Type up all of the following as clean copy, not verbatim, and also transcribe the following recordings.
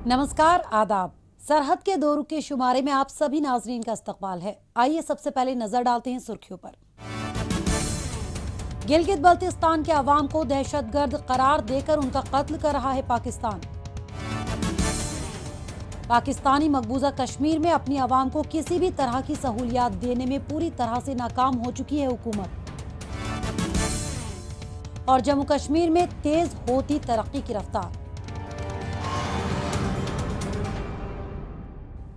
नमस्कार, आदाब। सरहद के दो रुख के शुमारे में आप सभी नाजरीन का इस्तकबाल है। आइए सबसे पहले नजर डालते हैं सुर्खियों पर। गिलगित बल्तिस्तान के अवाम को दहशतगर्द करार देकर उनका कत्ल कर रहा है पाकिस्तान। पाकिस्तानी मकबूजा कश्मीर में अपनी अवाम को किसी भी तरह की सहूलियात देने में पूरी तरह से नाकाम हो चुकी है हुकूमत। और जम्मू कश्मीर में तेज होती तरक्की की रफ्तार।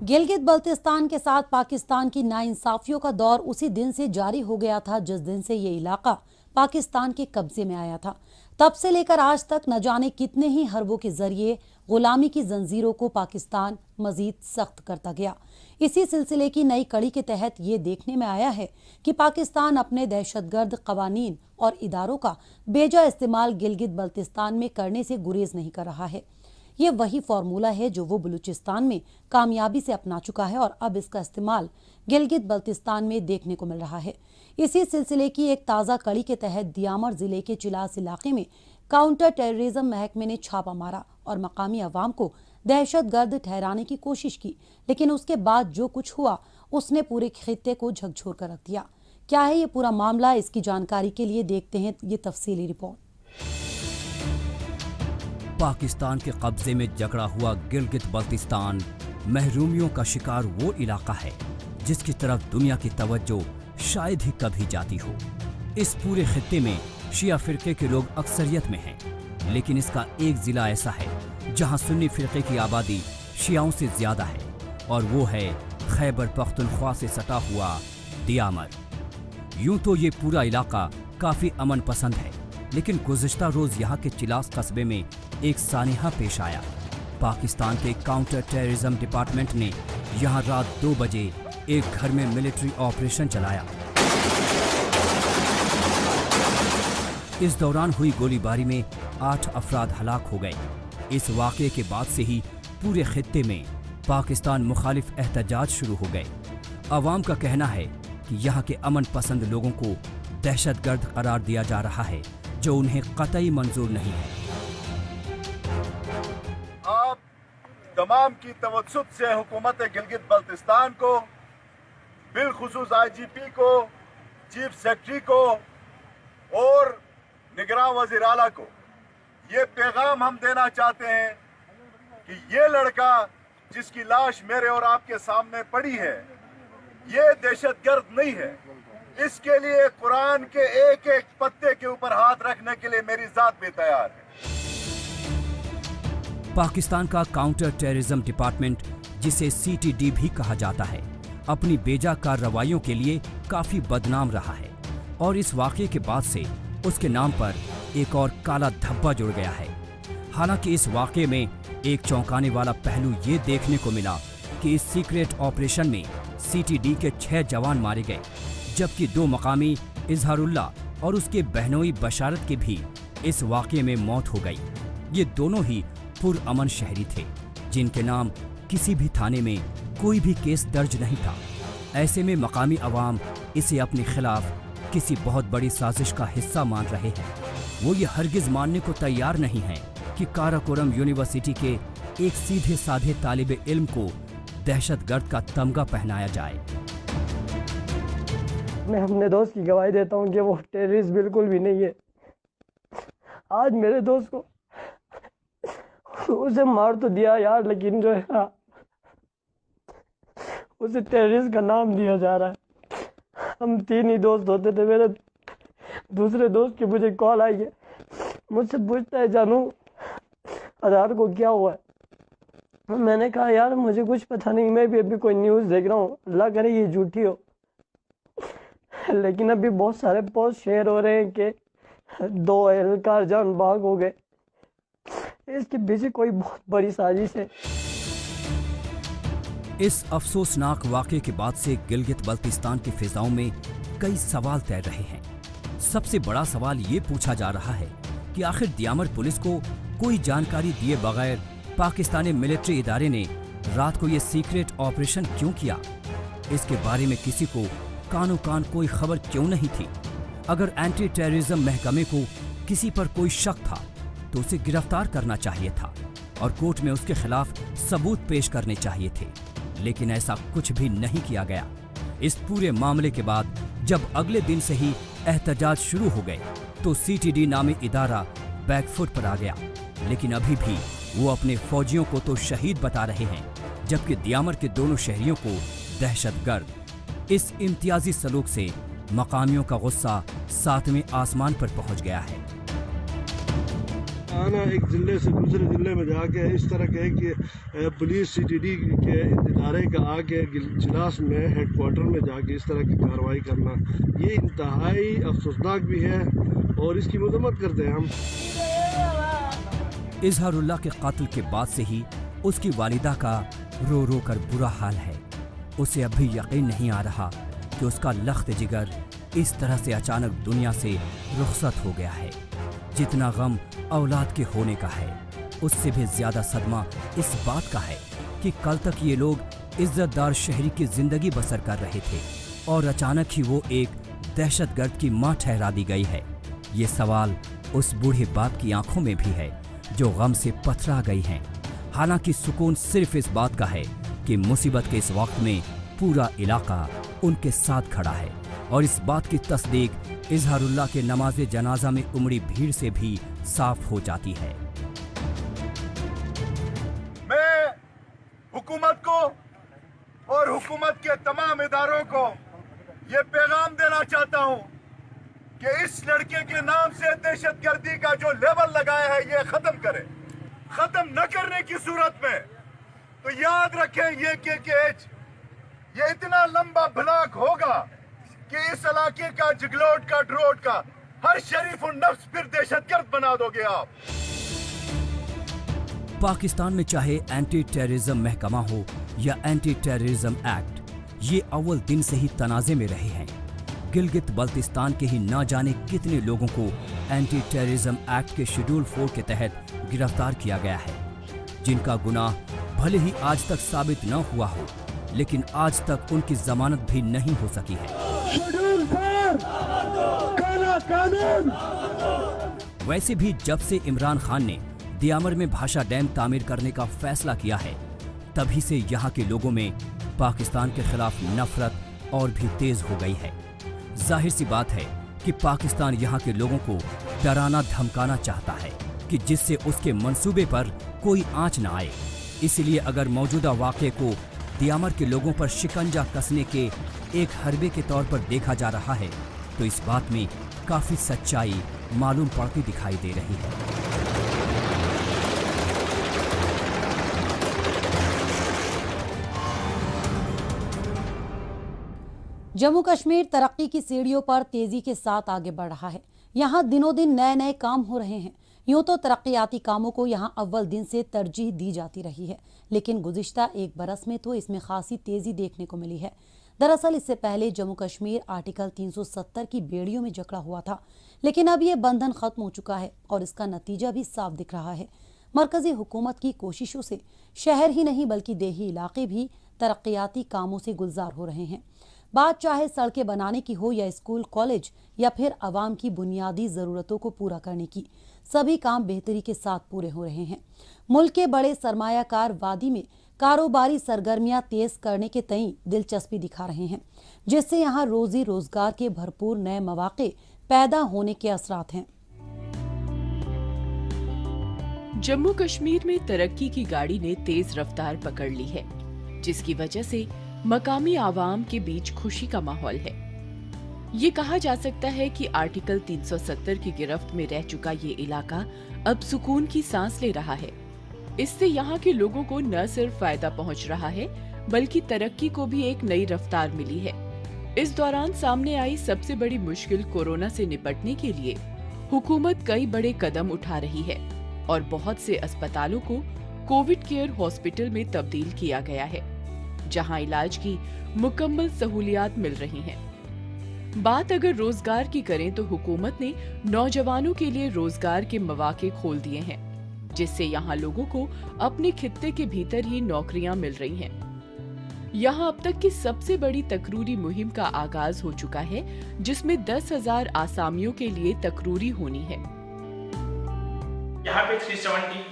गिलगित बल्तिस्तान के साथ पाकिस्तान की नाइंसाफियों का दौर उसी दिन से जारी हो गया था जिस दिन से ये इलाका पाकिस्तान के कब्जे में आया था। तब से लेकर आज तक न जाने कितने ही हरबों के जरिए गुलामी की जंजीरों को पाकिस्तान मजीद सख्त करता गया। इसी सिलसिले की नई कड़ी के तहत ये देखने में आया है कि पाकिस्तान अपने दहशतगर्द कवानीन और इदारों का बेजा इस्तेमाल गिलगित बल्तिस्तान में करने से गुरेज नहीं कर रहा है। ये वही फार्मूला है जो वो बलूचिस्तान में कामयाबी से अपना चुका है और अब इसका इस्तेमाल गिलगित बल्तिस्तान में देखने को मिल रहा है। इसी सिलसिले की एक ताज़ा कड़ी के तहत दियामर जिले के चिलास इलाके में काउंटर टेररिज्म महकमे ने छापा मारा और मकामी अवाम को दहशतगर्द ठहराने की कोशिश की, लेकिन उसके बाद जो कुछ हुआ उसने पूरे खित्ते को झकझोर कर रख दिया। क्या है ये पूरा मामला, इसकी जानकारी के लिए देखते हैं ये तफसीली रिपोर्ट। पाकिस्तान के कब्जे में जकड़ा हुआ गिलगित बल्तिस्तान महरूमियों का शिकार वो इलाका है जिसकी तरफ दुनिया की तवज्जो शायद ही कभी जाती हो। इस पूरे खित्ते में शिया फिरके के लोग अक्सरियत में हैं, लेकिन इसका एक जिला ऐसा है जहां सुन्नी फिरके की आबादी शियाओं से ज्यादा है और वो है खैबर पख्तूनख्वा से सटा हुआ दियामर। यूं तो ये पूरा इलाका काफी अमन पसंद है, लेकिन गुज़िश्ता रोज यहाँ के चिलास कस्बे में एक सानिहा पेश आया। पाकिस्तान के काउंटर टेररिज्म डिपार्टमेंट ने यहाँ रात 2 बजे एक घर में मिलिट्री ऑपरेशन चलाया। इस दौरान हुई गोलीबारी में 8 अफराद हलाक हो गए। इस वाक़े के बाद से ही पूरे खित्ते में पाकिस्तान मुखालिफ एहतजाज शुरू हो गए। अवाम का कहना है कि यहाँ के अमन पसंद लोगों को दहशतगर्द करार दिया जा रहा है, जो उन्हें कतई मंजूर नहीं है। आप तमाम की तवज्जुद से हुकूमत गिलगित बल्तिस्तान को, बिलखुसूस IGP को, चीफ सेक्रेटरी को और निगरान वज़ीर आला को ये पैगाम हम देना चाहते हैं कि ये लड़का जिसकी लाश मेरे और आपके सामने पड़ी है, ये दहशतगर्द नहीं है। इसके लिए कुरान के एक एक पत्ते के ऊपर हाथ रखने के लिए मेरी जात भी तैयार है। पाकिस्तान का काउंटर टेररिज्म डिपार्टमेंट, जिसे CTD भी कहा जाता है, अपनी बेजा कार्रवाइयों के लिए काफी बदनाम रहा है और इस वाक़े के बाद से उसके नाम पर एक और काला धब्बा जुड़ गया है। हालांकि इस वाक़े में एक चौंकाने वाला पहलू ये देखने को मिला कि इस सीक्रेट ऑपरेशन में CTD के 6 जवान मारे गए, जबकि 2 मकामी इजहारुल्ला और उसके बहनोई बशारत की भी इस वाक़े में मौत हो गई। ये दोनों ही पुरअमन शहरी थे जिनके नाम किसी भी थाने में कोई भी केस दर्ज नहीं था। ऐसे में मकामी अवाम इसे अपने खिलाफ किसी बहुत बड़ी साजिश का हिस्सा मान रहे हैं। वो ये हरगिज मानने को तैयार नहीं है कि काराकोरम यूनिवर्सिटी के एक सीधे साधे तालिबे इल्म को दहशतगर्द का तमगा पहनाया जाए। मैं अपने दोस्त की गवाही देता हूँ कि वो टेररिस्ट बिल्कुल भी नहीं है। आज मेरे दोस्त को उसे मार तो दिया यार, लेकिन जो है उसे टेररिस्ट का नाम दिया जा रहा है। हम 3 ही दोस्त होते थे। मेरे दूसरे दोस्त की मुझे कॉल आई है, मुझसे पूछता है जानू आधार को क्या हुआ है। मैंने कहा यार मुझे कुछ पता नहीं, मैं भी अभी कोई न्यूज़ देख रहा हूँ, अल्लाह करे ये झूठी हो। लेकिन अभी बहुत सारे पोस्ट शेयर हो रहे हैं कि 2 एहलकार जान बाग हो गए। इसके पीछे कोई बहुत बड़ी साजिश है। इस अफसोसनाक वाक़े के बाद से गिलगित बल्तिस्तान की फिजाओं में कई सवाल तैर रहे हैं। सबसे बड़ा सवाल ये पूछा जा रहा है कि आखिर दियामर पुलिस को कोई जानकारी दिए बगैर पाकिस्तानी मिलिट्री इदारे ने रात को ये सीक्रेट ऑपरेशन क्यों किया। इसके बारे में किसी को कानो कान कोई खबर क्यों नहीं थी। अगर एंटी टेररिज्म महकमे को किसी पर कोई शक था तो उसे गिरफ्तार करना चाहिए था। और कोर्ट में उसके खिलाफ सबूत पेश करने चाहिए थे, लेकिन ऐसा कुछ भी नहीं किया गया। इस पूरे मामले के बाद जब अगले दिन से ही एहतजाज शुरू हो गए तो CTD नामी इदारा बैकफुट पर आ गया। लेकिन अभी भी वो अपने फौजियों को तो शहीद बता रहे हैं, जबकि दियामर के दोनों शहरियों को दहशतगर्द। इस इम्तियाजी सलूक से मकामियों का गुस्सा 7वें आसमान पर पहुंच गया है। आना एक जिले से दूसरे जिले में जाके इस तरह के कि पुलिस CTD के इदारे का आके जिलास में हेडक्वार्टर में जाके इस तरह की कार्रवाई करना, ये इंतहाई अफसोसनाक भी है और इसकी मजम्मत करते हैं हम। इजहारुल्लाह के कातिल के बाद से ही उसकी वालिदा का रो रो कर बुरा हाल है। उसे अब भी यकीन नहीं आ रहा कि उसका लख्त जिगर इस तरह से अचानक दुनिया से रुखसत हो गया है। जितना गम औलाद के होने का है, उससे भी ज्यादा सदमा इस बात का है कि कल तक ये लोग इज्जतदार शहरी की जिंदगी बसर कर रहे थे और अचानक ही वो एक दहशतगर्द की मां ठहरा दी गई है। ये सवाल उस बूढ़े बाप की आंखों में भी है जो गम से पथरा गई हैं। हालांकि सुकून सिर्फ इस बात का है कि मुसीबत के इस वक्त में पूरा इलाका उनके साथ खड़ा है और इस बात की तस्दीक इजहारुल्लाह के नमाज जनाजा में उमड़ी भीड़ से भी साफ हो जाती है। मैं हुकूमत को और हुकूमत के तमाम इदारों को ये पैगाम देना चाहता हूं कि इस लड़के के नाम से दहशतगर्दी का जो लेबल लगाया है ये खत्म करे। खत्म न करने की सूरत में तो याद रखें ये KKH ये इतना लंबा ब्लॉक होगा कि इस इलाके का जिगलोट का ड्रोट का हर शरीफ और नफ्स फिर दहशतगर्द बना दोगे आप। पाकिस्तान में चाहे एंटी टेररिज्म महकमा हो या एंटी टेररिज्म एक्ट, ये अव्वल दिन से ही तनाजे में रहे हैं। गिलगित बल्तिस्तान के ही ना जाने कितने लोगों को एंटी टेररिज्म एक्ट के शेड्यूल 4 के तहत गिरफ्तार किया गया है, जिनका गुनाह भले ही आज तक साबित न हुआ हो, लेकिन आज तक उनकी जमानत भी नहीं हो सकी है। वैसे भी जब से इमरान खान ने दियामर में भाषा डैम तामीर करने का फैसला किया है, तभी से यहाँ के लोगों में पाकिस्तान के खिलाफ नफरत और भी तेज हो गई है। जाहिर सी बात है कि पाकिस्तान यहाँ के लोगों को डराना धमकाना चाहता है कि जिससे उसके मंसूबे पर कोई आंच न आए। इसलिए अगर मौजूदा वाक़े को दियामर के लोगों पर शिकंजा कसने के एक हरबे के तौर पर देखा जा रहा है, तो इस बात में काफी सच्चाई मालूम पड़ती दिखाई दे रही है। जम्मू कश्मीर तरक्की की सीढ़ियों पर तेजी के साथ आगे बढ़ रहा है। यहाँ दिनों दिन नए नए काम हो रहे हैं। यूं तो तरक्याती कामों को यहाँ अव्वल दिन से तरजीह दी जाती रही है, लेकिन गुज़िश्ता एक बरस में तो इसमें खासी तेजी देखने को मिली है। दरअसल इससे पहले जम्मू कश्मीर आर्टिकल 370 की बेड़ियों में जकड़ा हुआ था, लेकिन अब ये बंधन खत्म हो चुका है और इसका नतीजा भी साफ दिख रहा है। मरकजी हुकूमत की कोशिशों से शहर ही नहीं बल्कि देही इलाके भी तरक्याती कामों से गुलजार हो रहे हैं। बात चाहे सड़कें बनाने की हो या स्कूल कॉलेज या फिर आवाम की बुनियादी ज़रूरतों को पूरा करने की, सभी काम बेहतरी के साथ पूरे हो रहे हैं। मुल्क के बड़े सरमायाकार वादी में कारोबारी सरगर्मियां तेज करने के तई दिलचस्पी दिखा रहे हैं, जिससे यहाँ रोजी रोजगार के भरपूर नए मौके पैदा होने के असरात हैं। जम्मू कश्मीर में तरक्की की गाड़ी ने तेज रफ्तार पकड़ ली है, जिसकी वजह से मकामी आवाम के बीच खुशी का माहौल है। ये कहा जा सकता है कि आर्टिकल 370 की गिरफ्त में रह चुका ये इलाका अब सुकून की सांस ले रहा है। इससे यहाँ के लोगों को न सिर्फ फायदा पहुँच रहा है, बल्कि तरक्की को भी एक नई रफ्तार मिली है। इस दौरान सामने आई सबसे बड़ी मुश्किल कोरोना से निपटने के लिए हुकूमत कई बड़े कदम उठा रही है और बहुत से अस्पतालों को कोविड केयर हॉस्पिटल में तब्दील किया गया है, जहां इलाज की मुकम्मल सहूलियात मिल रही हैं। बात अगर रोजगार की करें तो हुकूमत ने नौजवानों के लिए रोजगार के मौके खोल दिए हैं, जिससे यहाँ लोगों को अपने खित्ते के भीतर ही नौकरियां मिल रही हैं। यहाँ अब तक की सबसे बड़ी तकरूरी मुहिम का आगाज हो चुका है, जिसमें 10,000 आसामियों के लिए तकरूरी होनी है। यहाँ पे 370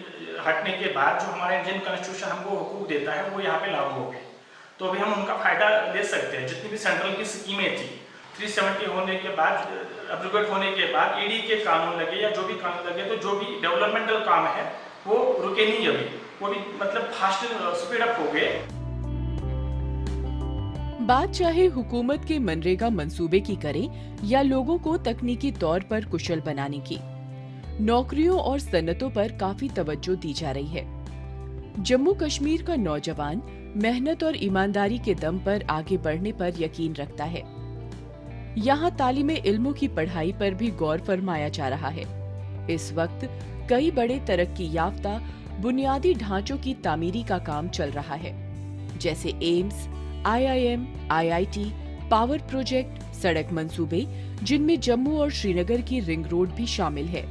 हटने के बाद जो हमारा इंडियन कॉन्स्टिट्यूशन हमको हुकूक देता है वो यहाँ पे लागू हो गए, तो अभी हम उनका फ़ायदा ले सकते हैं। जितनी भी सेंट्रल की स्कीमें थी 370 होने के बाद, एब्रोगेट होने के बाद ईडी के कानून लगे या जो भी कानून लगे, तो जो भी डेवलपमेंटल काम है वो रुके नहीं, अभी वो भी मतलब फास्ट स्पीड अप हो गए। बात चाहे हुकूमत के मनरेगा मंसूबे की करें या लोगों को तकनीकी तौर पर कुशल बनाने की, नौकरियों और सन्नतों पर काफी तवज्जो दी जा रही है। जम्मू कश्मीर का नौजवान मेहनत और ईमानदारी के दम पर आगे बढ़ने पर यकीन रखता है। यहाँ तालीमे इल्मों की पढ़ाई पर भी गौर फरमाया जा रहा है। इस वक्त कई बड़े तरक्की याफ्ता बुनियादी ढांचों की तामीरी का काम चल रहा है, जैसे AIIMS, IIM, IIT, power project, सड़क मंसूबे, जिनमें जम्मू और श्रीनगर की रिंग रोड भी शामिल है।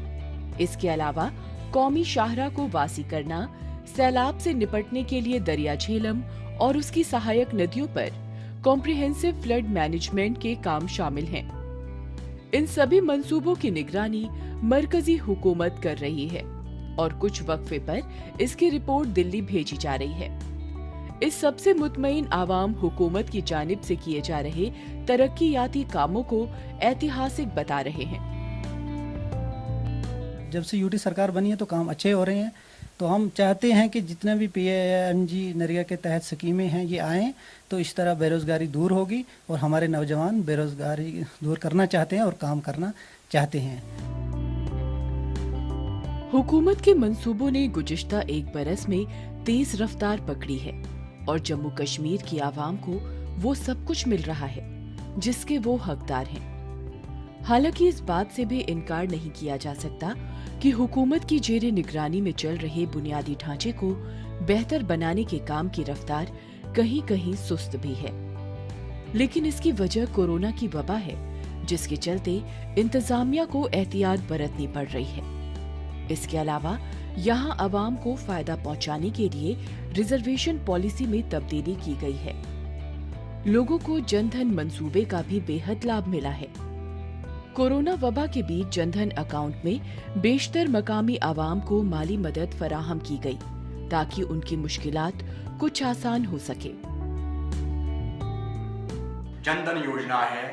इसके अलावा कौमी शाहरा को वासी करना, सैलाब से निपटने के लिए दरिया झेलम और उसकी सहायक नदियों पर कॉम्प्रिहेंसिव फ्लड मैनेजमेंट के काम शामिल हैं। इन सभी मंसूबों की निगरानी मरकजी हुकूमत कर रही है और कुछ वक्फे पर इसकी रिपोर्ट दिल्ली भेजी जा रही है। इस सबसे मुतमईन आवाम हुकूमत की जानिब से किए जा रहे तरक्कियाती कामों को ऐतिहासिक बता रहे हैं। जब से यूटी सरकार बनी है तो काम अच्छे हो रहे हैं, तो हम चाहते हैं कि जितने भी PMG नरेगा के तहत स्कीमें हैं ये आएँ, तो इस तरह बेरोज़गारी दूर होगी और हमारे नौजवान बेरोज़गारी दूर करना चाहते हैं और काम करना चाहते हैं। हुकूमत के मंसूबों ने गुज़िश्ता एक बरस में तेज रफ्तार पकड़ी है और जम्मू कश्मीर की आवाम को वो सब कुछ मिल रहा है जिसके वो हकदार हैं। हालांकि इस बात से भी इनकार नहीं किया जा सकता कि हुकूमत की जेरे निगरानी में चल रहे बुनियादी ढांचे को बेहतर बनाने के काम की रफ्तार कहीं कहीं सुस्त भी है। लेकिन इसकी वजह कोरोना की वबा है, जिसके चलते इंतजामिया को एहतियात बरतनी पड़ रही है। इसके अलावा यहाँ आवाम को फायदा पहुँचाने के लिए रिजर्वेशन पॉलिसी में तब्दीली की गई है। लोगों को जनधन मंसूबे का भी बेहद लाभ मिला है। कोरोना वबा के बीच जनधन अकाउंट में बेशतर मकामी आवाम को माली मदद फराहम की गई ताकि उनकी मुश्किलात कुछ आसान हो सके। जनधन योजना है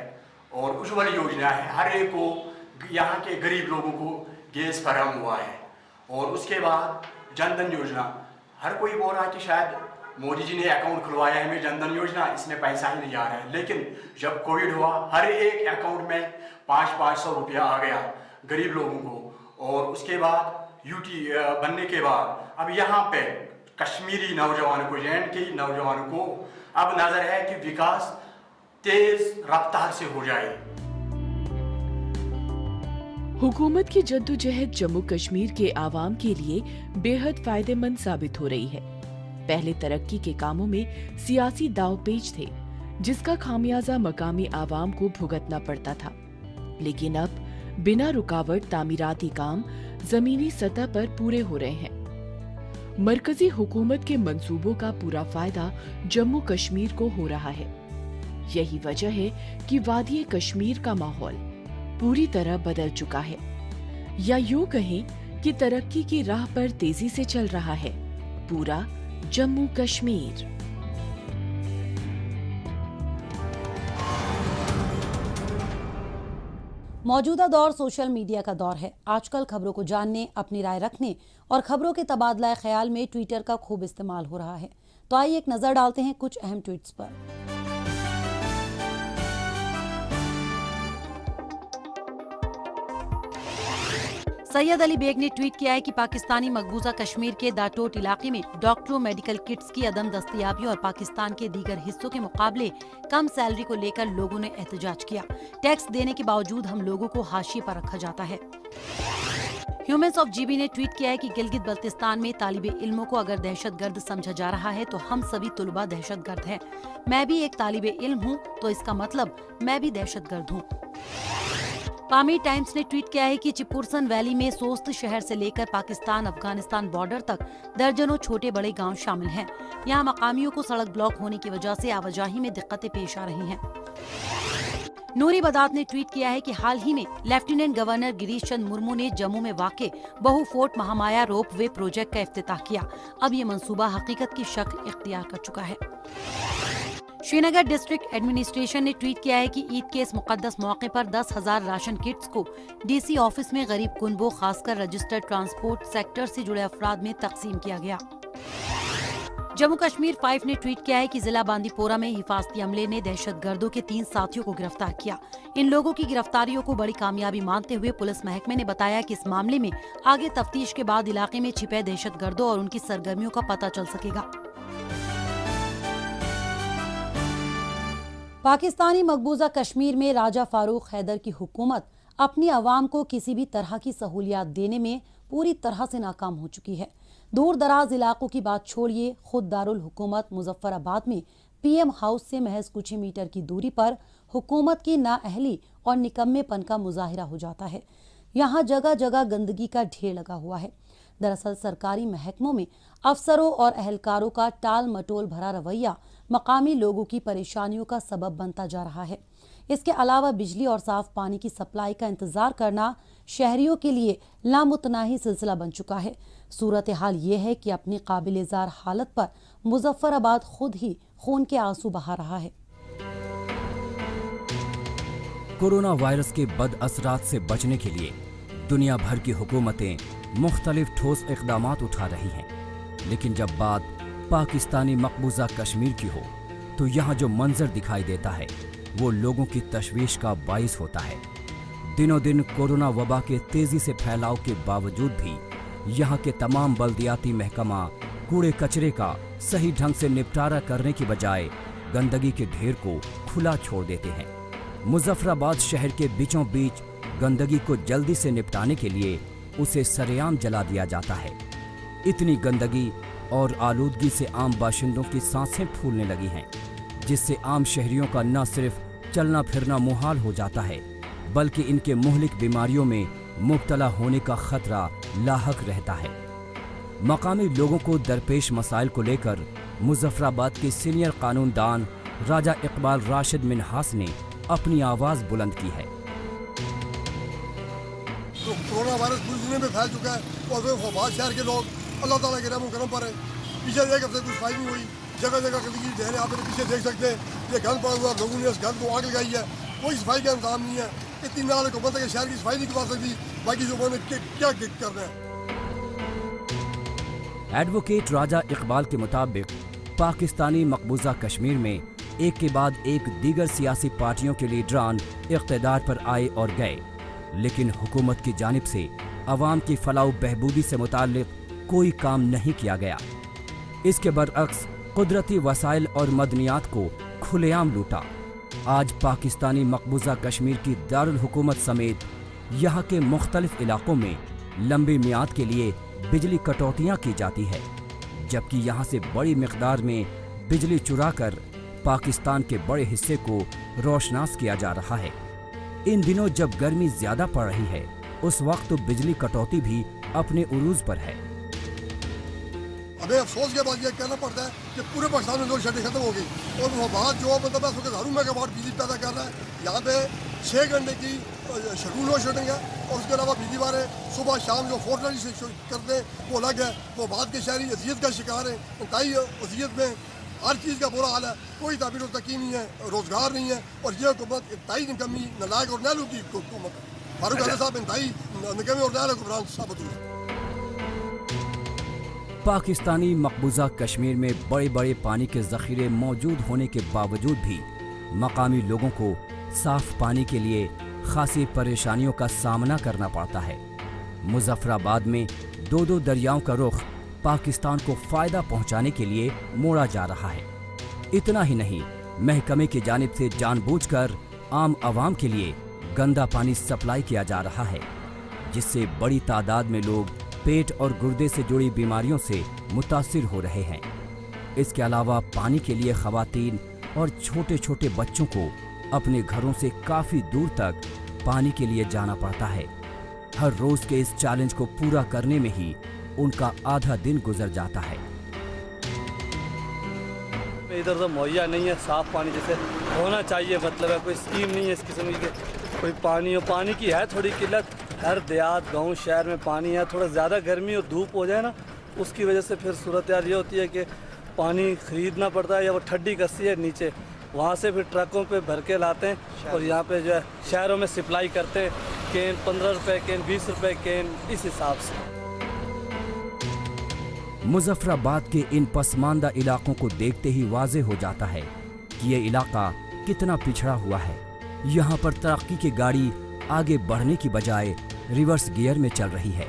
और उज्ज्वल योजना है, हर एक को यहाँ के गरीब लोगों को गैस फराहम हुआ है। और उसके बाद जनधन योजना, हर कोई बोल रहा है कि शायद मोदी जी ने अकाउंट खुलवाया है में जनधन योजना, इसमें पैसा ही नहीं आ रहा है। लेकिन जब कोविड हुआ हर एक अकाउंट में 500 रुपया आ गया गरीब लोगों को। और उसके बाद यूटी बनने के बाद अब यहाँ पे कश्मीरी नौजवानों को, JNK नौजवानों को अब नजर है कि विकास तेज रफ्तार से हो जाए। हुकूमत की जद्दोजहद जम्मू कश्मीर के आवाम के लिए बेहद फायदेमंद साबित हो रही है। पहले तरक्की के कामों में सियासी दावपेच थे, जिसका खामियाजा मकामी आवाम को भुगतना पड़ता था। लेकिन अब बिना रुकावट तामीराती काम जमीनी सतह पर पूरे हो रहे हैं। मरकजी हुकूमत के मंसूबों का पूरा फायदा जम्मू कश्मीर को हो रहा है। यही वजह है कि वादी कश्मीर का माहौल पूरी तरह बदल चुका है, या यूं कहें कि तरक्की की राह पर तेजी से चल रहा है पूरा जम्मू कश्मीर। मौजूदा दौर सोशल मीडिया का दौर है। आजकल खबरों को जानने, अपनी राय रखने और खबरों के तबादला ख्याल में ट्विटर का खूब इस्तेमाल हो रहा है। तो आइए एक नजर डालते हैं कुछ अहम ट्वीट्स पर। सैयद अली बेग ने ट्वीट किया है कि पाकिस्तानी मकबूजा कश्मीर के दाटोट इलाके में डॉक्टरों, मेडिकल किट्स की अदम दस्तयाबी और पाकिस्तान के दीगर हिस्सों के मुकाबले कम सैलरी को लेकर लोगों ने एहतजाज किया। टैक्स देने के बावजूद हम लोगों को हाशिए पर रखा जाता है। ह्यूमन्स ऑफ GB ने ट्वीट किया है कि गिलगित बल्तिस्तान में तालिबे इल्मों को अगर दहशतगर्द समझा जा रहा है तो हम सभी तुलबा दहशतगर्द हैं। मैं भी एक तालिबे इल्म हूँ, तो इसका मतलब मैं भी दहशतगर्द हूँ। पामी टाइम्स ने ट्वीट किया है कि चिपुरसन वैली में सोस्त शहर से लेकर पाकिस्तान अफगानिस्तान बॉर्डर तक दर्जनों छोटे बड़े गांव शामिल हैं। यहां मकामियों को सड़क ब्लॉक होने की वजह से आवाजाही में दिक्कतें पेश आ रही हैं। नूरी बदात ने ट्वीट किया है कि हाल ही में लेफ्टिनेंट गवर्नर गिरीश चंद्र मुर्मू ने जम्मू में वाक़े बहु फोर्ट महामाया रोपवे प्रोजेक्ट का इफ्तिताह किया। अब ये मंसूबा हकीकत की शक्ल इख्तियार कर चुका है। श्रीनगर डिस्ट्रिक्ट एडमिनिस्ट्रेशन ने ट्वीट किया है कि ईद के इस मुकद्दस मौके पर 10,000 राशन किट्स को डीसी ऑफिस में गरीब कुनबों खासकर रजिस्टर्ड ट्रांसपोर्ट सेक्टर से जुड़े अफराद में तकसीम किया गया। जम्मू कश्मीर 5 ने ट्वीट किया है कि जिला बांदीपोरा में हिफाजती अमले ने दहशतगर्दों के 3 साथियों को गिरफ्तार किया। इन लोगों की गिरफ्तारियों को बड़ी कामयाबी मानते हुए पुलिस महकमे ने बताया कि इस मामले में आगे तफ्तीश के बाद इलाके में छिपे दहशतगर्दों और उनकी सरगर्मियों का पता चल सकेगा। पाकिस्तानी मकबूजा कश्मीर में राजा फारूक हैदर की हुकूमत अपनी आवाम को किसी भी तरह की सहूलियात देने में पूरी तरह से नाकाम हो चुकी है। दूर दराज इलाकों की बात छोड़िए, खुद दारुल हुकूमत मुजफ्फराबाद में पीएम हाउस से महज कुछ ही मीटर की दूरी पर हुकूमत की नाअहली और निकम्मेपन का मुजाहिरा हो जाता है। यहाँ जगह जगह गंदगी का ढेर लगा हुआ है। दरअसल सरकारी महकमों में अफसरों और अहलकारों का टाल मटोल भरा रवैया मकामी लोगों की परेशानियों का सबब बनता जा रहा है। इसके अलावा बिजली और साफ पानी की सप्लाई का इंतजार करना शहरियों के लिए लामुतनाही सिलसिला बन चुका है। सूरत हाल ये है कि अपनी काबिल-ए-ज़ार हालत पर मुजफ्फराबाद खुद ही खून के आंसू बहा रहा है। कोरोना वायरस के बद असरात से बचने के लिए दुनिया भर की हुकूमतें मुख्तलिफ ठोस इक़दामात उठा रही हैं, लेकिन जब बात पाकिस्तानी मकबूजा कश्मीर की हो तो यहाँ जो मंजर दिखाई देता है वो लोगों की तशवीश का बाइस होता है। दिनों दिन कोरोना वबा के तेजी से फैलाव के बावजूद भी यहाँ के तमाम बल्दियाती महकमा कूड़े कचरे का सही ढंग से निपटारा करने की बजाय गंदगी के ढेर को खुला छोड़ देते हैं। मुजफ्फराबाद शहर के बीचों बीच गंदगी को जल्दी से निपटाने के लिए उसे सरेआम जला दिया जाता है। इतनी गंदगी और आलूदगी से आम बाशिंदों की सांसें फूलने लगी हैं, जिससे आम शहरियों का न सिर्फ चलना फिरना मुहाल हो जाता है बल्कि इनके मुहलिक बीमारियों में मुब्तला होने का खतरा लाहक रहता है। मकामी लोगों को दरपेश मसाइल को लेकर मुजफ्फराबाद के सीनियर कानूनदान राजा इकबाल राशिद मिन्हास ने अपनी आवाज़ बुलंद की है। तो कोरोना वायरस पूरी दुनिया में फैल चुका है और फवाद शहर के लोग अल्लाह ताला के रहम करम पर है। पीछे एक हफ्ते कुछ सफाई नहीं हुई, जगह जगह गंदगी ढेर है। आप मेरे पीछे देख सकते हैं, ये गंद पड़ा हुआ, लोगों ने इस गंद को आग लगाई है। कोई सफाई का इंतजाम नहीं है। इतनी नाल हुकूमत है कि शहर की सफाई नहीं करवा सकती, बाकी जो क्या कर रहे हैं। एडवोकेट राजा इकबाल के मुताबिक पाकिस्तानी मकबूजा कश्मीर में एक के बाद एक दीगर सियासी पार्टियों के लीडरान इक़्तिदार पर आए और गए, लेकिन हुकूमत की जानिब से अवाम की फलाह बहबूदी से मुताल्लिक कोई काम नहीं किया गया। इसके बरअक्स कुदरती वसाइल और मदनियात को खुलेआम लूटा। आज पाकिस्तानी मकबूजा कश्मीर की दारुल हुकूमत समेत यहाँ के मुख्तलिफ इलाकों में लंबी मियाद के लिए बिजली कटौतियाँ की जाती है, जबकि यहाँ से बड़ी मिकदार में बिजली चुरा कर पाकिस्तान के बड़े हिस्से को रोशनास किया जा रहा है। इन दिनों जब गर्मी ज्यादा पड़ रही है, उस वक्त तो बिजली कटौती भी अपने उरूज पर है। हमें अफसोस के बाद ये कहना पड़ता है कि पूरे पाकिस्तान में लोड शेडिंग खत्म हो गई और वो बात जो मतलब है हज़ारों मेगावाट बिजली पैदा कर रहा है। यहाँ पे 6 घंटे की शेड्यूल लोड शेडिंग है और उसके अलावा बिजली वाले सुबह शाम जो फोर्टनाइट से करते हैं वो अलग है। वो बात के शहरी अजियत का शिकार है, इंतहाई अजियत में हर चीज़ का बुरा हाल है। कोई ताबीर तकी नहीं है, रोजगार नहीं है और ये हुकूमत इंतहाई निकम्मी, नालायक और नालू की हुकूमत है। फारूक हैदर साहब इंतहाई निकम्मी और नालायक हुक्मरान साबित हुए। पाकिस्तानी मकबूजा कश्मीर में बड़े बड़े पानी के जखीरे मौजूद होने के बावजूद भी मकामी लोगों को साफ पानी के लिए खासी परेशानियों का सामना करना पड़ता है। मुजफ्फराबाद में 2 दरियाओं का रुख पाकिस्तान को फायदा पहुंचाने के लिए मोड़ा जा रहा है। इतना ही नहीं, महकमे की जानिब से जानबूझकर आम आवाम के लिए गंदा पानी सप्लाई किया जा रहा है, जिससे बड़ी तादाद में लोग पेट और गुर्दे से जुड़ी बीमारियों से मुतासिर हो रहे हैं। इसके अलावा पानी के लिए खवातीन और छोटे छोटे बच्चों को अपने घरों से काफ़ी दूर तक पानी के लिए जाना पड़ता है। हर रोज़ के इस चैलेंज को पूरा करने में ही उनका आधा दिन गुजर जाता है। इधर तो मुहैया नहीं है साफ पानी, जैसे होना चाहिए, मतलब है कोई स्कीम नहीं है इस किस्म की कोई पानी की है थोड़ी किल्लत। हर देहात गांव शहर में पानी है, थोड़ा ज़्यादा गर्मी और धूप हो जाए ना, उसकी वजह से फिर सूरत यार ये होती है कि पानी खरीदना पड़ता है, या वो ठड्डी कस्सी है नीचे, वहाँ से फिर ट्रकों पे भर के लाते हैं और यहाँ पे जो है शहरों में सप्लाई करते हैं। कैन 15 रुपए कैन, 20 रुपए कैन, इस हिसाब से। मुजफ्फराबाद के इन पसमानदा इलाकों को देखते ही वाज़ेह हो जाता है कि ये इलाका कितना पिछड़ा हुआ है। यहाँ पर तरक्की की गाड़ी आगे बढ़ने की बजाय रिवर्स गियर में चल रही है।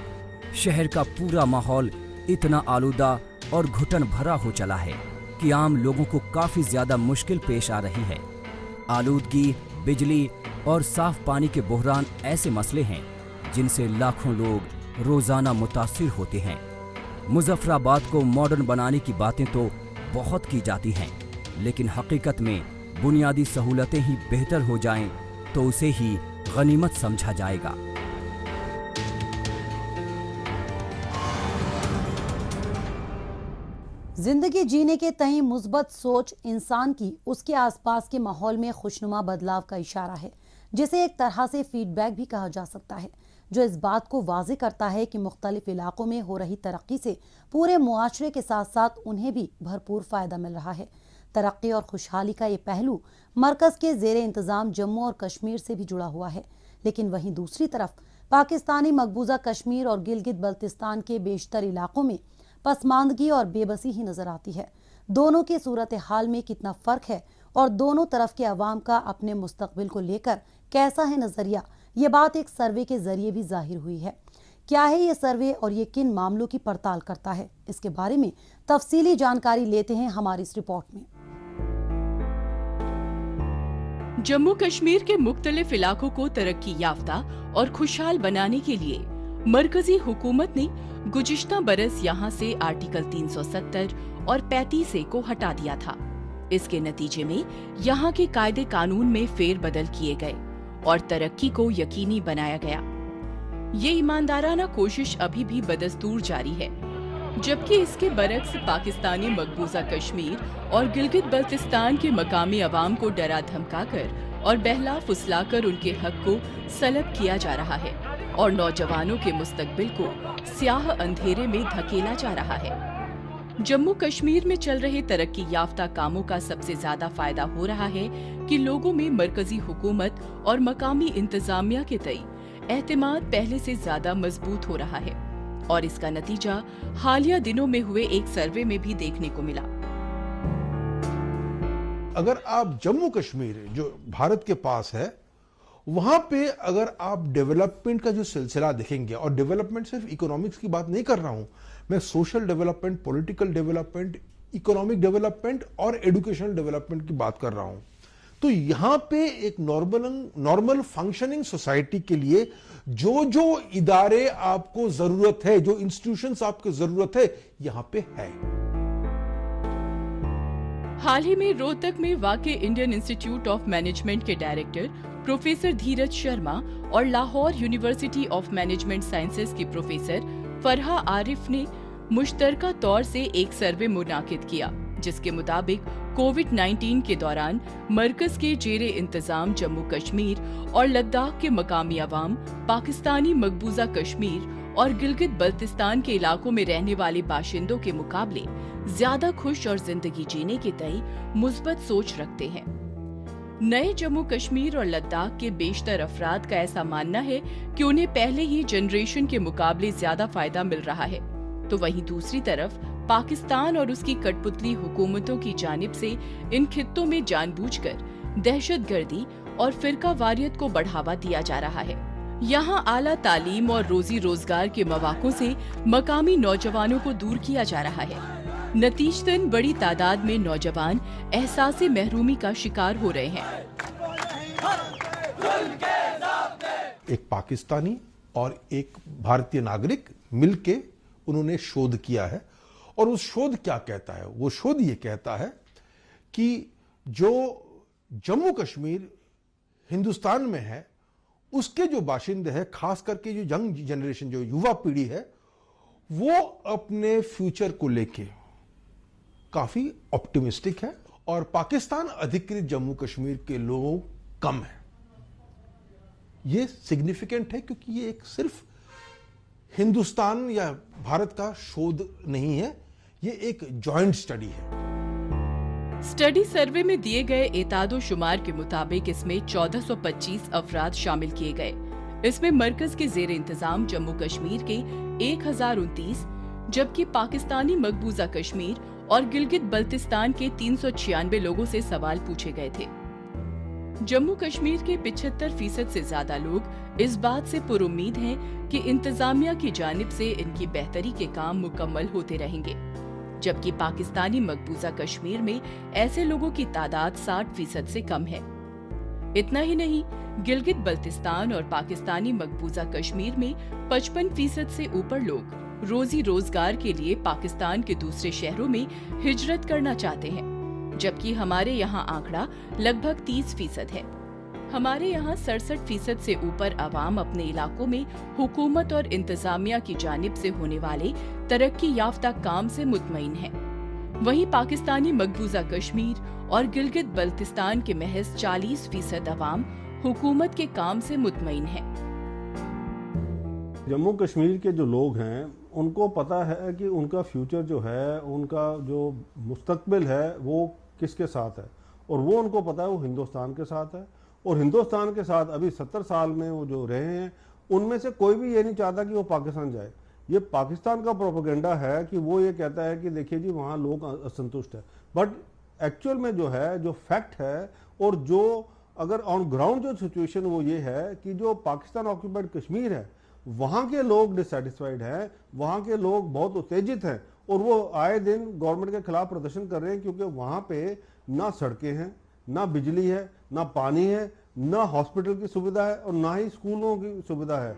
शहर का पूरा माहौल इतना आलूदा और घुटन भरा हो चला है कि आम लोगों को काफ़ी ज़्यादा मुश्किल पेश आ रही है। आलूदगी, बिजली और साफ पानी के बहरान ऐसे मसले हैं जिनसे लाखों लोग रोज़ाना मुतासिर होते हैं। मुजफ्फराबाद को मॉडर्न बनाने की बातें तो बहुत की जाती हैं, लेकिन हकीकत में बुनियादी सहूलतें ही बेहतर हो जाएं तो उसे ही गनीमत समझा जाएगा। जिंदगी जीने के तई मुस्बत सोच इंसान की उसके आसपास के माहौल में खुशनुमा बदलाव का इशारा है, जिसे एक तरह से फीडबैक भी कहा जा सकता है, जो इस बात को वाज़ेह करता है कि मुख्तलिफ इलाकों में हो रही तरक्की से पूरे मुआशरे के साथ साथ उन्हें भी भरपूर फ़ायदा मिल रहा है। तरक्की और खुशहाली का ये पहलू मरकज़ के ज़ेरे इंतज़ाम जम्मू और कश्मीर से भी जुड़ा हुआ है, लेकिन वहीं दूसरी तरफ पाकिस्तानी मकबूजा कश्मीर और गिलगित बल्तिस्तान के बेशतर इलाकों में पसमानदगी और बेबसी ही नजर आती है। दोनों की सूरत हाल में कितना फ़र्क है और दोनों तरफ के अवाम का अपने मुस्तकबिल को लेकर कैसा है नज़रिया, ये बात एक सर्वे के जरिए भी जाहिर हुई है। क्या है ये सर्वे और ये किन मामलों की पड़ताल करता है, इसके बारे में तफसीली जानकारी लेते हैं हमारी इस रिपोर्ट में। जम्मू कश्मीर के मुख्तलिफ इलाकों को तरक्की याफ्ता और खुशहाल बनाने के लिए मरकजी हुकूमत ने गुज़िश्ता बरस यहाँ से आर्टिकल 370 और 35A को हटा दिया था। इसके नतीजे में यहाँ के कायदे कानून में फेरबदल किए गए और तरक्की को यकीनी बनाया गया। ये ईमानदाराना कोशिश अभी भी बदस्तूर जारी है, जबकि इसके बरक्स पाकिस्तानी मकबूजा कश्मीर और गिलगित बल्तिस्तान के मकामी अवाम को डरा धमकाकर और बहला फुसलाकर उनके हक को सलब किया जा रहा है और नौजवानों के मुस्तकबिल को स्याह अंधेरे में धकेला जा रहा है। जम्मू कश्मीर में चल रहे तरक्की याफ्ता कामों का सबसे ज्यादा फायदा हो रहा है कि लोगों में मरकजी हुकूमत और मकामी इंतजामिया के तई एतमाद पहले से ज्यादा मजबूत हो रहा है और इसका नतीजा हालिया दिनों में हुए एक सर्वे में भी देखने को मिला। अगर आप जम्मू कश्मीर जो भारत के पास है, वहां पे अगर आप डेवलपमेंट का जो सिलसिला देखेंगे, और डेवलपमेंट सिर्फ इकोनॉमिक्स की बात नहीं कर रहा हूं मैं, social development, political development, economic development और एजुकेशनल डेवलपमेंट की बात कर रहा हूं, तो यहां पे एक नॉर्मल फंक्शनिंग सोसाइटी के लिए जो जो इदारे आपको जरूरत है, जो इंस्टीट्यूशंस आपको जरूरत है, यहां पे है। हाल ही में रोहतक में वाक़े इंडियन इंस्टीट्यूट ऑफ मैनेजमेंट के डायरेक्टर प्रोफेसर धीरज शर्मा और Lahore university of management sciences की प्रोफेसर फरहा आरिफ ने मुश्तरका तौर से एक सर्वे मुनाकिद किया, जिसके मुताबिक कोविड-19 के दौरान मरकज के जेरे इंतजाम जम्मू कश्मीर और लद्दाख के मकामी अवाम पाकिस्तानी मकबूजा कश्मीर और गिलगित बल्तिस्तान के इलाकों में रहने वाले बाशिंदों के मुकाबले ज्यादा खुश और जिंदगी जीने के तई मुस्बत सोच रखते हैं। नए जम्मू कश्मीर और लद्दाख के बेशतर अफराद का ऐसा मानना है कि उन्हें पहले ही जनरेशन के मुकाबले ज्यादा फायदा मिल रहा है, तो वहीं दूसरी तरफ पाकिस्तान और उसकी कठपुतली हुकूमतों की जानिब से इन खित्तों में जानबूझकर दहशतगर्दी और फिरकावारियत को बढ़ावा दिया जा रहा है। यहाँ आला तालीम और रोजी रोजगार के मौक़ों से मकामी नौजवानों को दूर किया जा रहा है। नतीजतन बड़ी तादाद में नौजवान एहसास महरूमी का शिकार हो रहे हैं। एक पाकिस्तानी और एक भारतीय नागरिक मिलके उन्होंने शोध किया है, और उस शोध क्या कहता है? वो शोध ये कहता है कि जो जम्मू कश्मीर हिंदुस्तान में है, उसके जो बाशिंदे हैं, खास करके जो यंग जनरेशन, जो युवा पीढ़ी है, वो अपने फ्यूचर को लेके काफी ऑप्टिमिस्टिक है और पाकिस्तान अधिकृत जम्मू कश्मीर के लोगों कम है। ये सिग्निफिकेंट है क्योंकि ये एक सिर्फ हिंदुस्तान या भारत का शोध नहीं है, ये एक जॉइंट स्टडी है। स्टडी सर्वे में दिए गए एतादो शुमार के मुताबिक इसमें 1425 अफराद शामिल किए गए। इसमें मरकज के जेर इंतजाम जम्मू कश्मीर के 1029, जबकि पाकिस्तानी मकबूजा कश्मीर और गिलगित बल्तिस्तान के 396 लोगों से सवाल पूछे गए थे। जम्मू कश्मीर के 75% से ज्यादा लोग इस बात से पुरुम्मीद हैं कि इंतजामिया की जानिब से इनकी बेहतरी के काम मुकम्मल होते रहेंगे, जबकि पाकिस्तानी मकबूजा कश्मीर में ऐसे लोगों की तादाद 60% से कम है। इतना ही नहीं, गिलगित बल्तिस्तान और पाकिस्तानी मकबूजा कश्मीर में 55% से ऊपर लोग रोजी रोजगार के लिए पाकिस्तान के दूसरे शहरों में हिजरत करना चाहते हैं, जबकि हमारे यहाँ आंकड़ा लगभग 30% है। हमारे यहाँ 67% से ऊपर आवाम अपने इलाकों में हुकूमत और इंतजामिया की जानिब से होने वाले तरक्की याफ्ता काम से मुतमईन है। वहीं पाकिस्तानी मकबूजा कश्मीर और गिलगित बल्तिस्तान के महज 40% आवाम हुकूमत के काम से मुतमईन है। जम्मू कश्मीर के जो लोग हैं उनको पता है कि उनका फ्यूचर जो है, उनका जो मुस्तकबिल है वो किसके साथ है, और वो उनको पता है वो हिंदुस्तान के साथ है। और हिंदुस्तान के साथ अभी 70 साल में वो जो रहे हैं उनमें से कोई भी ये नहीं चाहता कि वो पाकिस्तान जाए। ये पाकिस्तान का प्रोपेगेंडा है कि वो ये कहता है कि देखिए जी वहाँ लोग असंतुष्ट है, बट एक्चुअल में जो है, जो फैक्ट है और जो अगर ऑन ग्राउंड जो सिचुएशन वो ये है कि जो पाकिस्तान ऑक्यूपाइड कश्मीर है वहाँ के लोग डिससेटिस्फाइड हैं, वहाँ के लोग बहुत उत्तेजित हैं और वो आए दिन गवर्नमेंट के खिलाफ प्रदर्शन कर रहे हैं, क्योंकि वहाँ पे ना सड़कें हैं, ना बिजली है, ना पानी है, ना हॉस्पिटल की सुविधा है और ना ही स्कूलों की सुविधा है।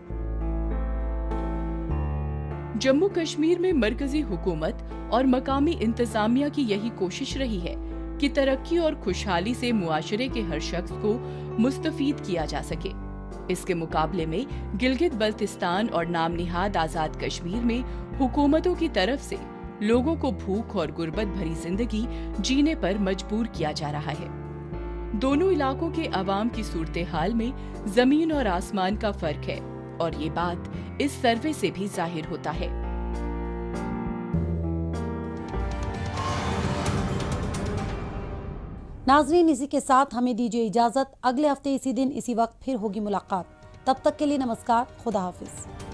जम्मू कश्मीर में मरकजी हुकूमत और मकामी इंतजामिया की यही कोशिश रही है कि तरक्की और खुशहाली से मुआशरे के हर शख्स को मुस्तफीद किया जा सके। इसके मुकाबले में गिलगित बल्तिस्तान और नामनिहाद आजाद कश्मीर में हुकूमतों की तरफ से लोगों को भूख और गुर्बत भरी जिंदगी जीने पर मजबूर किया जा रहा है। दोनों इलाकों के अवाम की सूरत हाल में जमीन और आसमान का फर्क है और ये बात इस सर्वे से भी जाहिर होता है। नाजरीन, इसी के साथ हमें दीजिए इजाजत। अगले हफ्ते इसी दिन इसी वक्त फिर होगी मुलाकात। तब तक के लिए नमस्कार, खुदा हाफिज।